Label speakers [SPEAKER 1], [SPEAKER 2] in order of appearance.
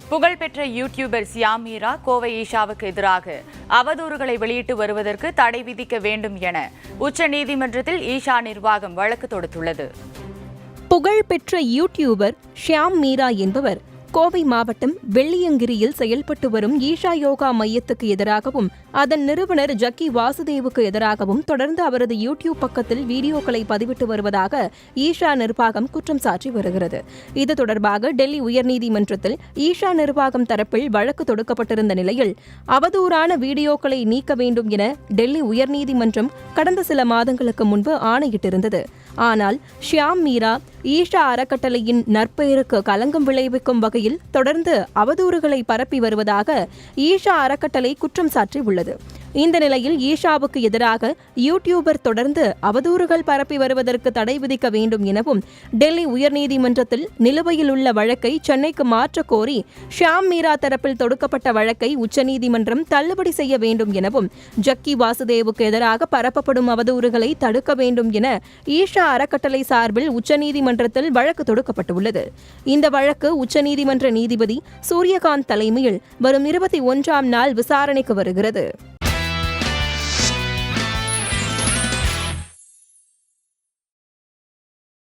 [SPEAKER 1] புகழ்பெற்ற YouTuber Siam Meera Kovai ஈஷாவுக்கு எதிராக அவதூறுகளை வெளியிட்டு வருவதற்கு தடை விதிக்க வேண்டும் என உச்சநீதிமன்றத்தில் ஈஷா நிர்வாகம் வழக்கு தொடுத்துள்ளது.
[SPEAKER 2] புகழ்பெற்ற யூடியூபர் சியாம் மீரா என்பவர் கோவை மாவட்டம் வெள்ளியங்கிரியில் செயல்பட்டு வரும் ஈஷா யோகா மையத்துக்கு எதிராகவும் அதன் நிறுவனர் ஜக்கி வாசுதேவுக்கு எதிராகவும் தொடர்ந்து அவரது யூடியூப் பக்கத்தில் வீடியோக்களை பதிவிட்டு வருவதாக ஈஷா நிர்வாகம் குற்றம் சாட்டி வருகிறது. இது தொடர்பாக டெல்லி உயர்நீதிமன்றத்தில் ஈஷா நிர்வாகம் தரப்பில் வழக்கு தொடுக்கப்பட்டிருந்த நிலையில் அவதூறான வீடியோக்களை நீக்க வேண்டும் என டெல்லி உயர்நீதிமன்றம் கடந்த சில மாதங்களுக்கு முன்பு ஆணையிட்டிருந்தது. ஆனால் சியாம் மீரா ஈஷா அறக்கட்டளையின் நற்பெயருக்கு களங்கம் விளைவிக்கும் வகையில் தொடர்ந்து அவதூறுகளை பரப்பி வருவதாக ஈஷா அறக்கட்டளை குற்றம் சாட்டியுள்ளது. இந்த நிலையில் ஈஷாவுக்கு எதிராக யூடியூபர் தொடர்ந்து அவதூறுகள் பரப்பி வருவதற்கு தடை விதிக்க வேண்டும் எனவும் டெல்லி உயர்நீதிமன்றத்தில் நிலுவையில் உள்ள வழக்கை சென்னைக்கு மாற்றக் கோரி சியாம் மீரா தரப்பில் தொடுக்கப்பட்ட வழக்கை உச்சநீதிமன்றம் தள்ளுபடி செய்ய வேண்டும் எனவும் ஜக்கி வாசுதேவுக்கு எதிராக பரப்பப்படும் அவதூறுகளை தடுக்க வேண்டும் என ஈஷா அறக்கட்டளை சார்பில் உச்சநீதிமன்றத்தில் வழக்கு தொடுக்கப்பட்டுள்ளது. இந்த வழக்கு உச்சநீதிமன்ற நீதிபதி சூரியகாந்த் தலைமையில் வரும் 21ஆம் நாள் விசாரணைக்கு வருகிறது.